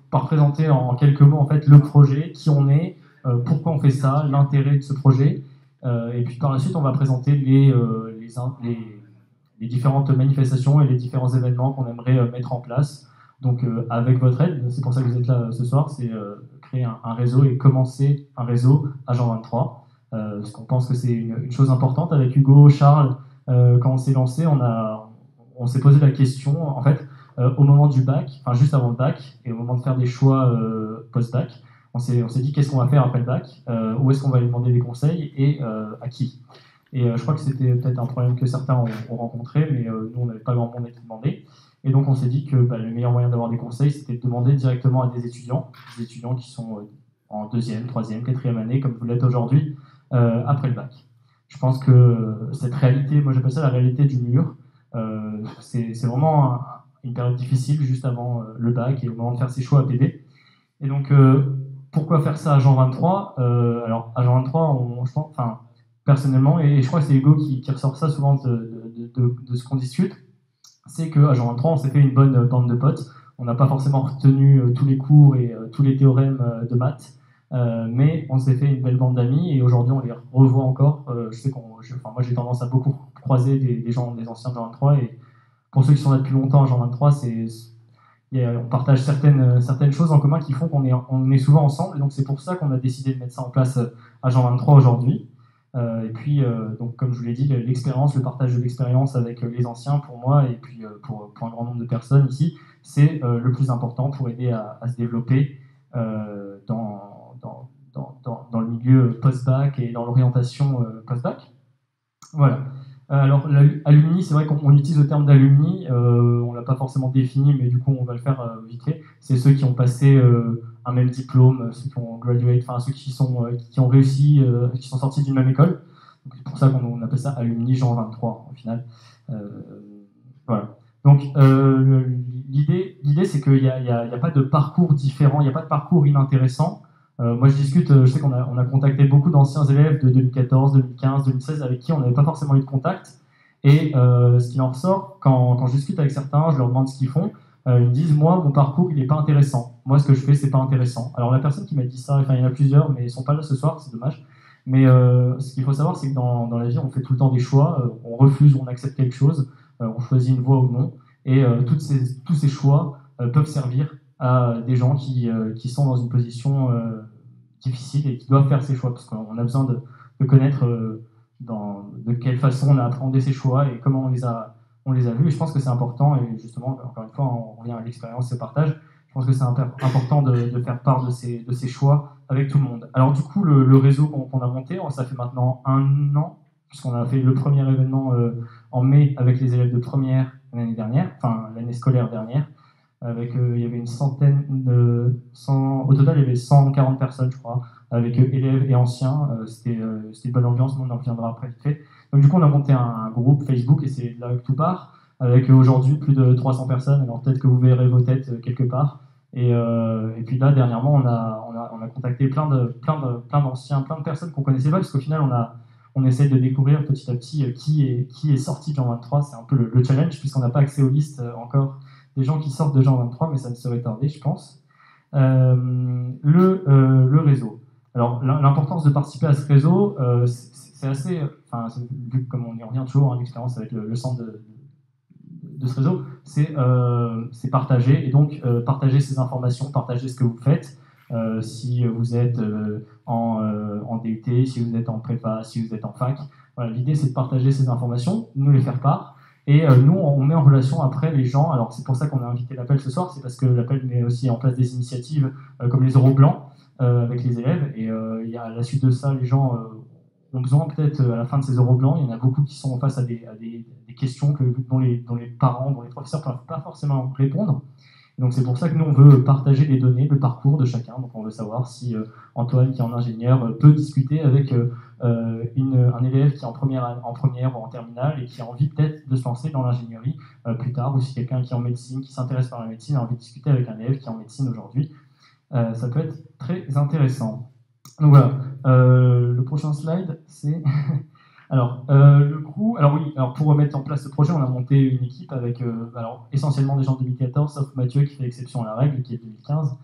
par présenter en quelques mots en fait le projet, qui on est, pourquoi on fait ça, l'intérêt de ce projet, et puis par la suite on va présenter les différentes manifestations et les différents événements qu'on aimerait mettre en place. Donc avec votre aide, c'est pour ça que vous êtes là ce soir, c'est créer un réseau et commencer un réseau à Jean 23. Parce qu'on pense que c'est une chose importante. Avec Hugo, Charles, quand on s'est lancé, on s'est posé la question, en fait, au moment du bac, enfin juste avant le bac, et au moment de faire des choix post-bac, on s'est dit qu'est-ce qu'on va faire après le bac, où est-ce qu'on va aller demander des conseils et à qui. Et je crois que c'était peut-être un problème que certains ont rencontré, mais nous, on n'avait pas grand monde à qui demander. Et donc, on s'est dit que le meilleur moyen d'avoir des conseils, c'était de demander directement à des étudiants qui sont en deuxième, troisième, quatrième année, comme vous l'êtes aujourd'hui, après le bac. Je pense que cette réalité, moi j'appelle ça la réalité du mur, c'est vraiment une période difficile juste avant le bac et au moment de faire ses choix à PD. Et donc, pourquoi faire ça à Jean 23 Alors, à Jean 23, je pense, enfin, personnellement, et je crois que c'est Hugo qui ressort ça souvent de ce qu'on discute, c'est qu'à Jean 23, on s'est fait une bonne bande de potes. On n'a pas forcément retenu tous les cours et tous les théorèmes de maths, mais on s'est fait une belle bande d'amis et aujourd'hui on les revoit encore. Je sais moi j'ai tendance à beaucoup croiser des gens, des anciens de Jean 23, et pour ceux qui sont là depuis longtemps à Jean 23, on partage certaines choses en commun qui font qu'on est souvent ensemble, et donc c'est pour ça qu'on a décidé de mettre ça en place à Jean 23 aujourd'hui. Et puis, donc, comme je vous l'ai dit, l'expérience, le partage de l'expérience avec les anciens, pour moi, et puis pour un grand nombre de personnes ici, c'est le plus important pour aider à se développer dans le milieu post-bac et dans l'orientation post-bac. Voilà. Alors, l'alumni, c'est vrai qu'on utilise le terme d'alumni, on ne l'a pas forcément défini, mais du coup, on va le faire vite fait. C'est ceux qui ont passé un même diplôme, ceux qui ont graduate, enfin ceux qui ont réussi, qui sont sortis d'une même école. C'est pour ça qu'on appelle ça alumni Jean 23 au final. Voilà. Donc l'idée c'est qu'il n'y a pas de parcours différent, il n'y a pas de parcours inintéressant. Moi je sais qu'on a contacté beaucoup d'anciens élèves de 2014, 2015, 2016 avec qui on n'avait pas forcément eu de contact. Et ce qui en ressort, quand je discute avec certains, je leur demande ce qu'ils font. Ils me disent, moi, mon parcours, il n'est pas intéressant. Moi, ce que je fais, c'est pas intéressant. Alors, la personne qui m'a dit ça, enfin, il y en a plusieurs, mais ils ne sont pas là ce soir, c'est dommage. Mais ce qu'il faut savoir, c'est que dans la vie, on fait tout le temps des choix. On refuse ou on accepte quelque chose. On choisit une voie ou non. Et tous ces choix peuvent servir à des gens qui sont dans une position difficile et qui doivent faire ces choix. Parce qu'on a besoin de connaître de quelle façon on a appréhendé ces choix et comment on les a vus, et je pense que c'est important, et justement, encore une fois, on revient à l'expérience et au partage, je pense que c'est important de faire part de ces choix avec tout le monde. Alors du coup, le réseau qu'on a monté, ça fait maintenant 1 an, puisqu'on a fait le premier événement en mai avec les élèves de première l'année dernière, enfin l'année scolaire dernière, il y avait une centaine au total il y avait 140 personnes, je crois, avec élèves et anciens. C'était une bonne ambiance, mais on en reviendra après vite fait. Donc du coup, on a monté un groupe Facebook, et c'est là que tout part, avec aujourd'hui plus de 300 personnes. Alors peut-être que vous verrez vos têtes quelque part. Et puis là, dernièrement, on a contacté plein d'anciens, plein de personnes qu'on connaissait pas, parce qu'au final, on essaie de découvrir petit à petit qui est sorti de Jean 23. C'est un peu le challenge, puisqu'on n'a pas accès aux listes encore des gens qui sortent de Jean 23, mais ça ne serait tardé, je pense. Le réseau. Alors, l'importance de participer à ce réseau, c'est assez... vu comme on y revient toujours, l'expérience avec le centre de ce réseau, c'est partager, et donc partager ces informations, partager ce que vous faites. Si vous êtes en DUT, si vous êtes en prépa, si vous êtes en fac. Voilà, l'idée, c'est de partager ces informations, nous les faire part. Et nous, on met en relation après les gens. Alors, c'est pour ça qu'on a invité l'Appel ce soir, c'est parce que l'Appel met aussi en place des initiatives comme les euros blancs avec les élèves. Et à la suite de ça, les gens ont besoin peut-être à la fin de ces euros blancs. Il y en a beaucoup qui sont face à des questions dont les parents, dont les professeurs ne peuvent pas forcément répondre. Donc c'est pour ça que nous, on veut partager les données, le parcours de chacun. Donc on veut savoir si Antoine, qui est en ingénieur, peut discuter avec un élève qui est en première ou en terminale et qui a envie peut-être de se lancer dans l'ingénierie plus tard, ou si quelqu'un qui est en médecine, qui s'intéresse par la médecine, a envie de discuter avec un élève qui est en médecine aujourd'hui. Ça peut être très intéressant. Donc voilà, le prochain slide, c'est... Alors, le crew, alors oui, alors pour remettre en place ce projet, on a monté une équipe avec alors, essentiellement des gens de 2014, sauf Mathieu qui fait exception à la règle, qui est de 2015.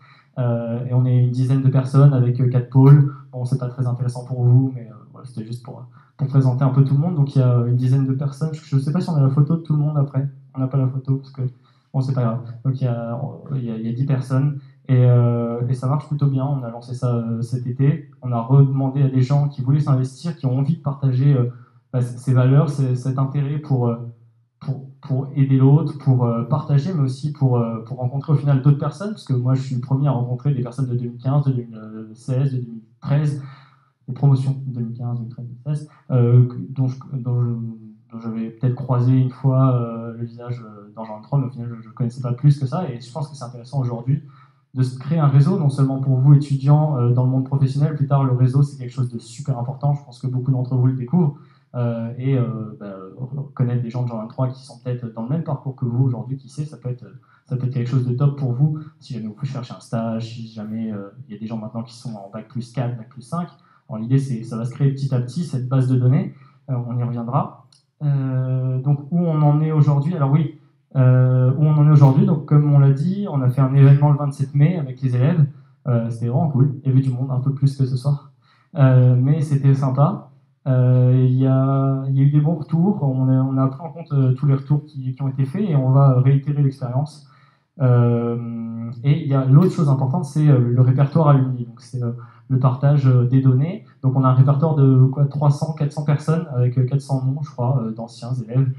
Et on est une dizaine de personnes avec 4 pôles. Bon, c'est pas très intéressant pour vous, mais voilà, c'était juste pour présenter un peu tout le monde. Donc il y a une dizaine de personnes. Je ne sais pas si on a la photo de tout le monde après. On n'a pas la photo parce que bon, c'est pas grave. Donc il y a 10 personnes. Et ça marche plutôt bien. On a lancé ça cet été. On a redemandé à des gens qui voulaient s'investir, qui ont envie de partager ces valeurs, cet intérêt pour aider l'autre, pour partager, mais aussi pour rencontrer au final d'autres personnes, parce que moi je suis le premier à rencontrer des personnes de 2015, de 2016, de 2013, des promotions de 2015, 2013, 2016, dont j'avais peut-être croisé une fois le visage dans Genre 3, mais au final je ne connaissais pas plus que ça, et je pense que c'est intéressant aujourd'hui de se créer un réseau, non seulement pour vous étudiants dans le monde professionnel, plus tard le réseau c'est quelque chose de super important, je pense que beaucoup d'entre vous le découvrent, connaître des gens de Genre 23 qui sont peut-être dans le même parcours que vous aujourd'hui, qui sait, ça peut être quelque chose de top pour vous, si jamais vous cherchez un stage, si jamais il y a des gens maintenant qui sont en bac plus 4, bac plus 5, alors l'idée c'est ça va se créer petit à petit, cette base de données, on y reviendra. Donc où on en est aujourd'hui, alors oui, où on en est aujourd'hui. Donc, comme on l'a dit, on a fait un événement le 27 mai avec les élèves. C'était vraiment cool. Il y avait du monde, un peu plus que ce soir. Mais c'était sympa. Il y a eu des bons retours. On a pris en compte tous les retours qui ont été faits et on va réitérer l'expérience. Et il y a l'autre chose importante, c'est le répertoire alumni. Donc, c'est le partage des données. Donc, on a un répertoire de 300, 400 personnes avec 400 noms, je crois, d'anciens élèves.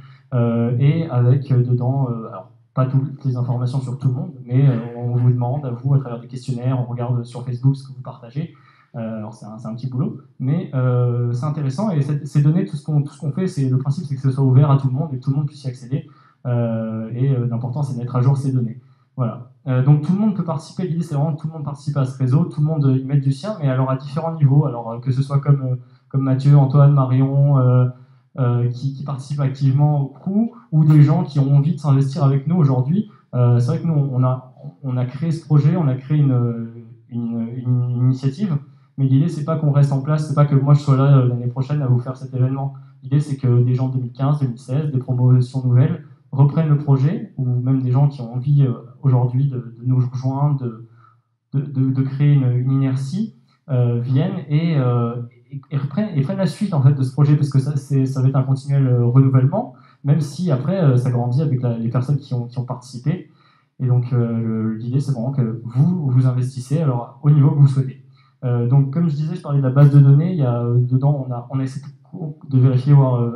Et avec dedans, alors pas toutes les informations sur tout le monde, mais on vous demande à vous à travers des questionnaires, on regarde sur Facebook ce que vous partagez. Alors c'est un petit boulot, mais c'est intéressant et ces données, tout ce qu'on fait, le principe c'est que ce soit ouvert à tout le monde et que tout le monde puisse y accéder. L'important c'est de mettre à jour ces données. Voilà. Donc tout le monde peut participer. L'idée c'est vraiment que tout le monde participe à ce réseau, tout le monde y met du sien, mais alors à différents niveaux. Alors que ce soit comme Mathieu, Antoine, Marion. Qui participent activement au crew, ou des gens qui ont envie de s'investir avec nous aujourd'hui. C'est vrai que nous, on a créé ce projet, on a créé une initiative, mais l'idée, c'est pas qu'on reste en place, c'est pas que moi je sois là l'année prochaine à vous faire cet événement. L'idée, c'est que des gens de 2015, 2016, des promotions nouvelles, reprennent le projet, ou même des gens qui ont envie aujourd'hui de nous rejoindre, de créer une inertie, viennent et prennent la suite en fait de ce projet, parce que ça va être un continuel renouvellement, même si après ça grandit avec les personnes qui ont participé. Et donc l'idée c'est vraiment que vous investissez alors au niveau que vous souhaitez. Donc comme je disais, je parlais de la base de données. Il y a dedans on a essayé de vérifier voir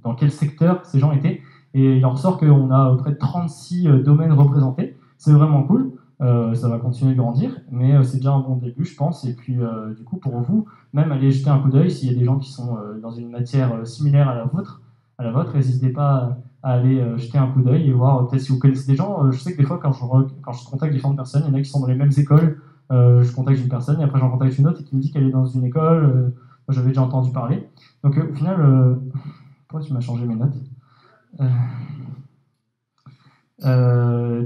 dans quel secteur ces gens étaient, et il en ressort qu'on a près de 36 domaines représentés. C'est vraiment cool. Ça va continuer de grandir, mais c'est déjà un bon début, je pense. Et puis, du coup, pour vous, même aller jeter un coup d'œil s'il y a des gens qui sont dans une matière similaire à la vôtre, n'hésitez pas à aller jeter un coup d'œil et voir peut-être si vous connaissez des gens. Je sais que des fois, quand je contacte différentes personnes, il y en a qui sont dans les mêmes écoles. Je contacte une personne et après j'en contacte une autre et qui me dit qu'elle est dans une école. Moi, j'avais déjà entendu parler. Donc, au final, pourquoi tu m'as changé mes notes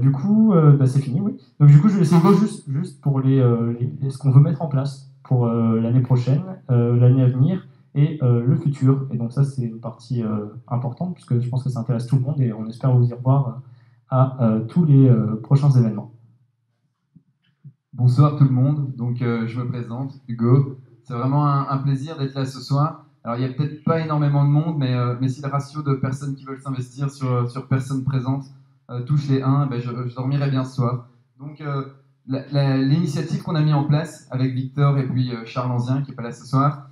du coup, c'est fini, oui. Donc du coup, je vais essayer juste pour ce qu'on veut mettre en place pour l'année prochaine, l'année à venir et le futur. Et donc ça, c'est une partie importante puisque je pense que ça intéresse tout le monde et on espère vous y revoir à tous les prochains événements. Bonsoir tout le monde, donc je me présente, Hugo. C'est vraiment un plaisir d'être là ce soir. Alors il n'y a peut-être pas énormément de monde, mais si le ratio de personnes qui veulent s'investir sur personnes présentes touche les 1, ben je dormirai bien ce soir. Donc l'initiative qu'on a mis en place avec Victor et puis Charles Anzien, qui n'est pas là ce soir,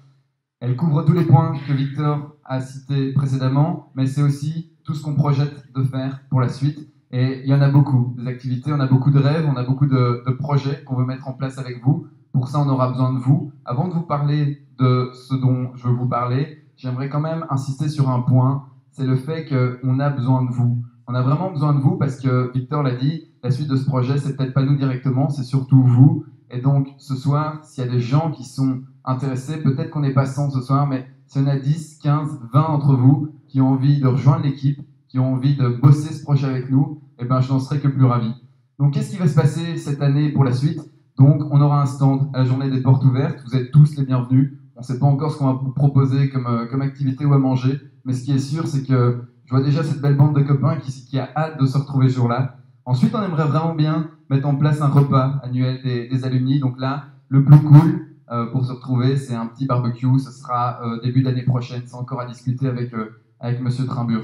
elle couvre tous les points que Victor a cités précédemment, mais c'est aussi tout ce qu'on projette de faire pour la suite. Et il y en a beaucoup, des activités, on a beaucoup de rêves, on a beaucoup de projets qu'on veut mettre en place avec vous. Pour ça, on aura besoin de vous. Avant de vous parler de ce dont je veux vous parler, j'aimerais quand même insister sur un point, c'est le fait qu'on a besoin de vous. On a vraiment besoin de vous parce que, Victor l'a dit, la suite de ce projet, c'est peut-être pas nous directement, c'est surtout vous. Et donc, ce soir, s'il y a des gens qui sont intéressés, peut-être qu'on n'est pas 100 ce soir, mais s'il y en a 10, 15, 20 d'entre vous qui ont envie de rejoindre l'équipe, qui ont envie de bosser ce projet avec nous, eh ben, je n'en serais que plus ravi. Donc, qu'est-ce qui va se passer cette année pour la suite? Donc, on aura un stand à la journée des portes ouvertes. Vous êtes tous les bienvenus. On ne sait pas encore ce qu'on va vous proposer comme activité ou à manger, mais ce qui est sûr, c'est que je vois déjà cette belle bande de copains qui a hâte de se retrouver ce jour-là. Ensuite, on aimerait vraiment bien mettre en place un repas annuel des alumni. Donc là, le plus cool pour se retrouver, c'est un petit barbecue. Ce sera début de l'année prochaine. C'est encore à discuter avec Monsieur Trimbur.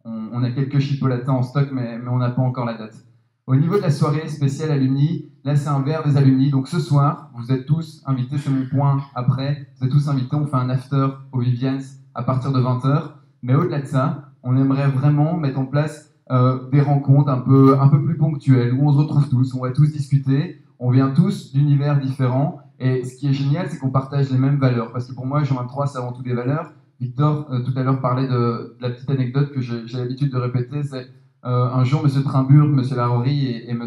On a quelques chipolatas en stock, mais on n'a pas encore la date. Au niveau de la soirée spéciale alumni, là c'est un verre des alumni. Donc ce soir, vous êtes tous invités, c'est mon point après. Vous êtes tous invités, on fait un after au Vivians à partir de 20h. Mais au-delà de ça, on aimerait vraiment mettre en place des rencontres un peu plus ponctuelles où on se retrouve tous, on va tous discuter, on vient tous d'univers différents. Et ce qui est génial, c'est qu'on partage les mêmes valeurs. Parce que pour moi, Jean 23, c'est avant tout des valeurs. Victor, tout à l'heure, parlait de la petite anecdote que j'ai l'habitude de répéter. C'est un jour, M. Trimburg, M. Larori et M.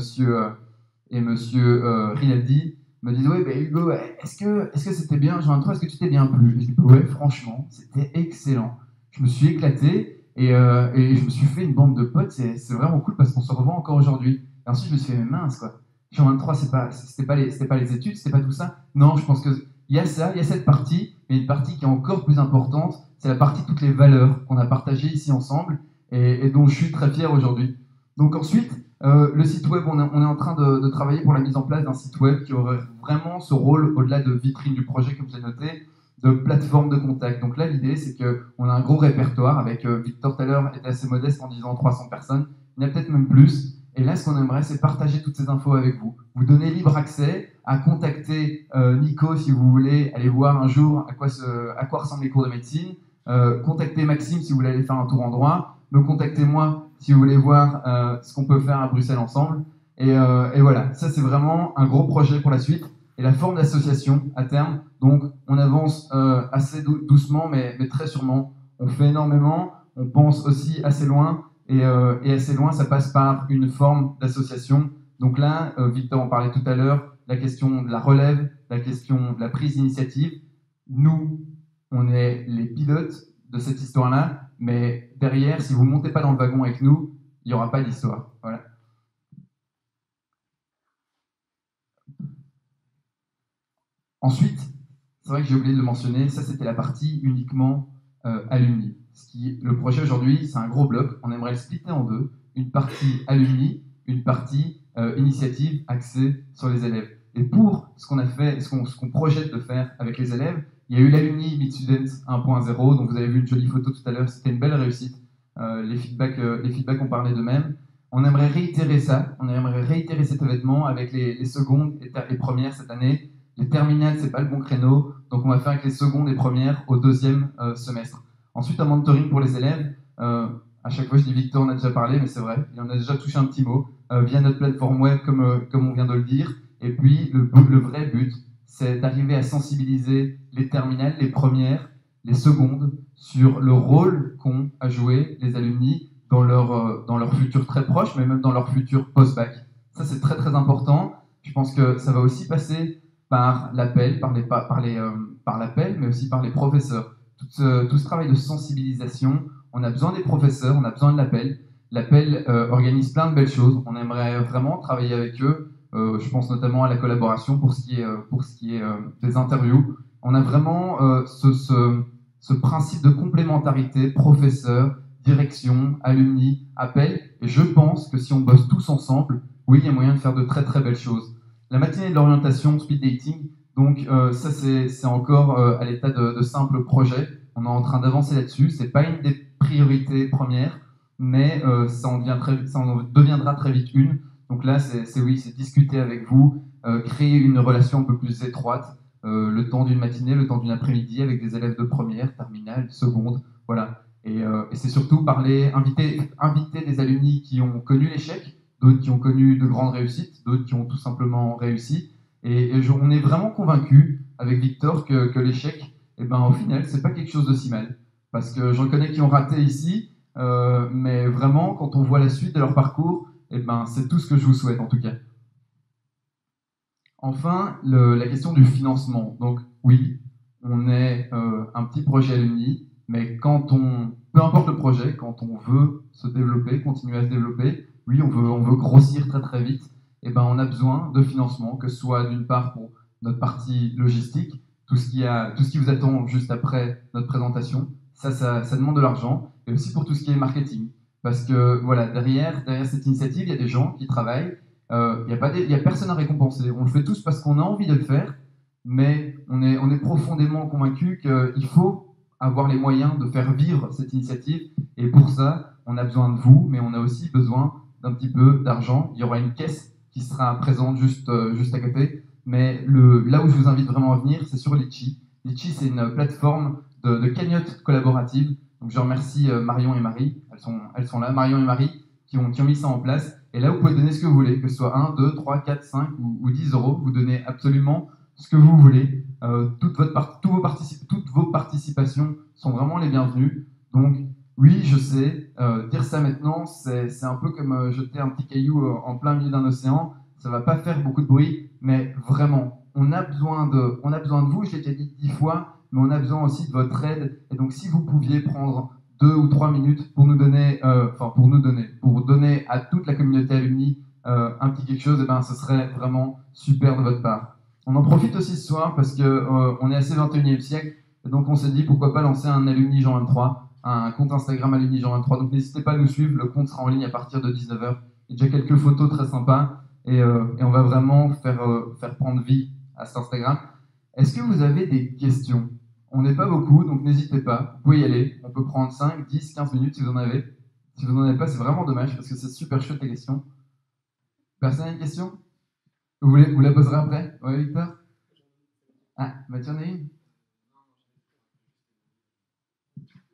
Rinaldi me disent: ouais, Hugo, est-ce que c'était bien, Jean 23, est-ce que tu t'es bien plu? Et je dis: ouais, franchement, c'était excellent. Je me suis éclaté et je me suis fait une bande de potes. C'est vraiment cool parce qu'on se revoit encore aujourd'hui. Et ensuite, je me suis fait: mais mince, quoi. Jean 23, c'était pas les études, c'était pas tout ça. Non, je pense qu'il y a ça, il y a cette partie, mais une partie qui est encore plus importante, c'est la partie de toutes les valeurs qu'on a partagées ici ensemble et dont je suis très fier aujourd'hui. Donc ensuite, le site web, on est en train de travailler pour la mise en place d'un site web qui aurait vraiment ce rôle, au-delà de vitrine du projet, comme j'ai noté, de plateforme de contact. Donc là, l'idée, c'est qu'on a un gros répertoire avec, Victor tout à l'heure était assez modeste en disant 300 personnes, il y en a peut-être même plus. Et là, ce qu'on aimerait, c'est partager toutes ces infos avec vous. Vous donner libre accès à contacter Nico si vous voulez aller voir un jour à quoi ressemblent les cours de médecine. Contactez Maxime si vous voulez aller faire un tour en droit. Me contactez moi si vous voulez voir ce qu'on peut faire à Bruxelles ensemble. Et voilà, ça c'est vraiment un gros projet pour la suite. Et la forme d'association à terme, donc on avance assez doucement, mais très sûrement. On fait énormément, on pense aussi assez loin. Et assez loin, ça passe par une forme d'association. Donc là, Victor en parlait tout à l'heure, la question de la relève, la question de la prise d'initiative. Nous, on est les pilotes de cette histoire-là, mais derrière, si vous ne montez pas dans le wagon avec nous, il n'y aura pas d'histoire. Voilà. Ensuite, c'est vrai que j'ai oublié de le mentionner, ça c'était la partie uniquement alumni. Le projet aujourd'hui, c'est un gros bloc. On aimerait le splitter en deux. Une partie alumni, une partie initiative axée sur les élèves. Et pour ce qu'on a fait, ce qu'on projette de faire avec les élèves, il y a eu l'Alumni Meet Students 1.0, donc vous avez vu une jolie photo tout à l'heure, c'était une belle réussite. Les feedbacks ont parlé d'eux-mêmes. On aimerait réitérer ça, on aimerait réitérer cet événement avec les secondes et premières cette année. Les terminales, c'est pas le bon créneau, donc on va faire avec les secondes et premières au deuxième semestre. Ensuite, un mentoring pour les élèves. À chaque fois, je dis Victor, on a déjà parlé, mais c'est vrai, il en a déjà touché un petit mot, via notre plateforme web, comme on vient de le dire. Et puis, le vrai but, c'est d'arriver à sensibiliser les terminales, les premières, les secondes, sur le rôle qu'ont à jouer les alumni dans leur futur très proche, mais même dans leur futur post-bac. Ça, c'est très, très important. Je pense que ça va aussi passer par l'appel, par l'appel, mais aussi par les professeurs. Tout ce travail de sensibilisation, on a besoin des professeurs, on a besoin de l'appel. L'appel organise plein de belles choses. On aimerait vraiment travailler avec eux. Je pense notamment à la collaboration pour ce qui est des interviews. On a vraiment ce principe de complémentarité, professeur, direction, alumni, appel. Et je pense que si on bosse tous ensemble, oui, il y a moyen de faire de très très belles choses. La matinée de l'orientation, speed dating, donc ça c'est encore à l'état de simple projet. On est en train d'avancer là-dessus. C'est pas une des priorités premières, mais ça en deviendra très vite une. Donc là, c'est discuter avec vous, créer une relation un peu plus étroite, le temps d'une matinée, le temps d'une après-midi, avec des élèves de première, terminale, seconde, voilà. Et c'est surtout inviter des alumni qui ont connu l'échec, d'autres qui ont connu de grandes réussites, d'autres qui ont tout simplement réussi. Et on est vraiment convaincus avec Victor que l'échec, eh ben, au final, c'est pas quelque chose de si mal. Parce que j'en connais qui ont raté ici, mais vraiment, quand on voit la suite de leur parcours, eh ben, c'est tout ce que je vous souhaite en tout cas. Enfin, la question du financement. Donc oui, on est un petit projet alumni, mais peu importe le projet, quand on veut se développer, continuer à se développer, oui, on veut grossir très très vite, eh ben, on a besoin de financement, que ce soit d'une part pour notre partie logistique, tout ce qui vous attend juste après notre présentation. Ça demande de l'argent, et aussi pour tout ce qui est marketing. Parce que voilà, derrière cette initiative, il y a des gens qui travaillent. Il y a personne à récompenser. On le fait tous parce qu'on a envie de le faire, mais on est profondément convaincu qu'il faut avoir les moyens de faire vivre cette initiative. Et pour ça, on a besoin de vous, mais on a aussi besoin d'un petit peu d'argent. Il y aura une caisse qui sera présente juste à côté. Mais là où je vous invite vraiment à venir, c'est sur Litchi. Litchi, c'est une plateforme de cagnotte collaborative. Donc je remercie Marion et Marie. Elles sont là, Marion et Marie, qui ont mis ça en place. Et là, vous pouvez donner ce que vous voulez, que ce soit 1, 2, 3, 4, 5 ou 10 euros. Vous donnez absolument ce que vous voulez. Toutes vos participations sont vraiment les bienvenues. Donc, oui, je sais, dire ça maintenant, c'est un peu comme jeter un petit caillou en plein milieu d'un océan. Ça ne va pas faire beaucoup de bruit, mais vraiment, on a besoin de vous, je l'ai déjà dit 10 fois, mais on a besoin aussi de votre aide. Et donc, si vous pouviez prendre 2 ou 3 minutes pour donner à toute la communauté alumni un petit quelque chose, et ben, ce serait vraiment super de votre part. On en profite aussi ce soir parce qu'on est assez 21e siècle, et donc on s'est dit pourquoi pas lancer un Alumni Jean 23, un compte Instagram Alumni Jean 23. Donc n'hésitez pas à nous suivre, le compte sera en ligne à partir de 19h. Il y a déjà quelques photos très sympas, et on va vraiment faire prendre vie à cet Instagram. Est-ce que vous avez des questions? On n'est pas beaucoup, donc n'hésitez pas. Vous pouvez y aller. On peut prendre 5, 10, 15 minutes si vous en avez. Si vous n'en avez pas, c'est vraiment dommage parce que c'est super chouette les questions. Personne n'a une question? Vous la poserez après? Ouais, Victor? Ah, Mathieu, en a une?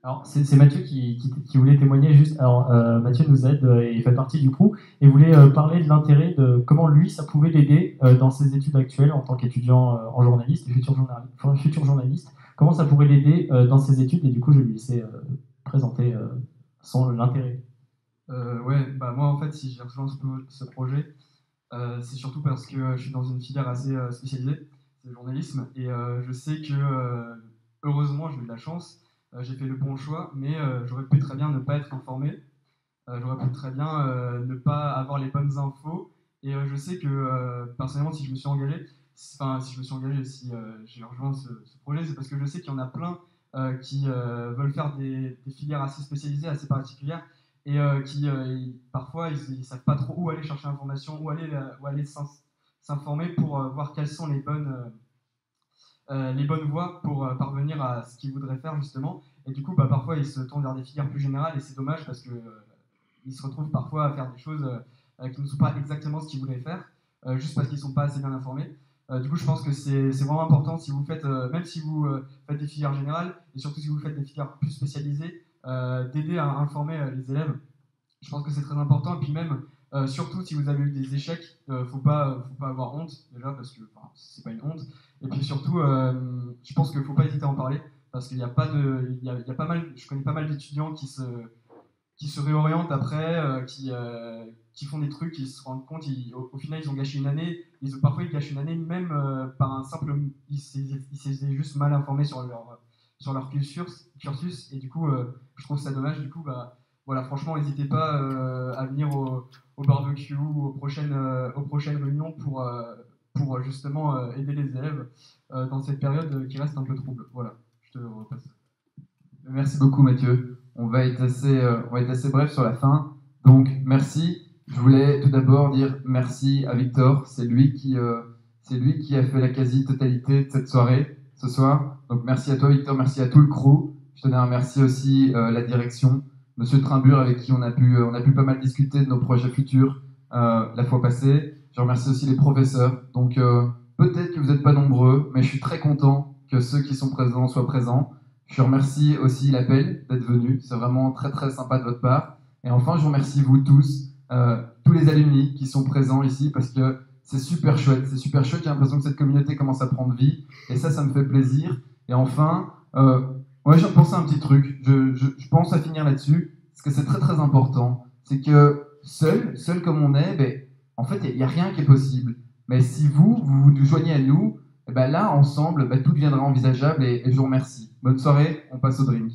Alors, c'est Mathieu qui voulait témoigner juste. Alors, Mathieu nous aide et fait partie du crew et voulait parler de l'intérêt de comment lui, ça pouvait l'aider dans ses études actuelles en tant qu'étudiant en journaliste et futur journaliste. Comment ça pourrait l'aider dans ses études et du coup, je vais lui laisser présenter l'intérêt. Ouais, bah moi en fait, si j'ai rejoint ce projet, c'est surtout parce que je suis dans une filière assez spécialisée, c'est le journalisme, et je sais que heureusement j'ai eu de la chance, j'ai fait le bon choix, mais j'aurais pu très bien ne pas être informé, j'aurais pu très bien ne pas avoir les bonnes infos, et je sais que personnellement si je me suis engagé, si j'ai rejoint ce projet, c'est parce que je sais qu'il y en a plein qui veulent faire des filières assez spécialisées, assez particulières, et qui parfois ils savent pas trop où aller chercher l'information, où aller s'informer pour voir quelles sont les bonnes voies pour parvenir à ce qu'ils voudraient faire justement. Et du coup, bah, parfois ils se tournent vers des filières plus générales et c'est dommage parce que ils se retrouvent parfois à faire des choses qui ne sont pas exactement ce qu'ils voudraient faire, juste parce qu'ils sont pas assez bien informés. Du coup, je pense que c'est vraiment important si vous faites, même si vous faites des filières générales et surtout si vous faites des filières plus spécialisées, d'aider à informer les élèves. Je pense que c'est très important. Et puis même, surtout si vous avez eu des échecs, faut pas avoir honte déjà parce que c'est pas une honte. Et puis surtout, je pense qu'il faut pas hésiter à en parler parce qu'il y a pas de, il y a pas mal, je connais pas mal d'étudiants qui se réorientent après, qui font des trucs, qui se rendent compte, au final ils ont gâché une année. Parfois ils gâchent une année même par un simple, ils s'étaient juste mal informés sur leur cursus, et du coup je trouve ça dommage. Du coup bah voilà, franchement n'hésitez pas à venir au barbecue ou aux prochaines réunions pour justement aider les élèves dans cette période qui reste un peu trouble. Voilà, je te repasse. Merci beaucoup Mathieu. On va être assez bref sur la fin. Donc merci. Je voulais tout d'abord dire merci à Victor. C'est lui qui a fait la quasi-totalité de cette soirée ce soir. Donc merci à toi Victor, merci à tout le crew. Je tenais à remercier aussi la direction, Monsieur Trimbure avec qui on a pu pas mal discuter de nos projets futurs la fois passée. Je remercie aussi les professeurs. Donc peut-être que vous n'êtes pas nombreux, mais je suis très content que ceux qui sont présents soient présents. Je remercie aussi l'APEL d'être venu. C'est vraiment très très sympa de votre part. Et enfin, je vous remercie vous tous, tous les alumni qui sont présents ici parce que c'est super chouette. C'est super chouette. J'ai l'impression que cette communauté commence à prendre vie. Et ça me fait plaisir. Et enfin, moi, j'ai pensé à un petit truc. Je pense à finir là-dessus, parce que c'est très très important. C'est que seul comme on est, ben, en fait, il n'y a rien qui est possible. Mais si vous vous joignez à nous, et ben là, ensemble, ben, tout deviendra envisageable et je vous remercie. Bonne soirée, on passe au drink.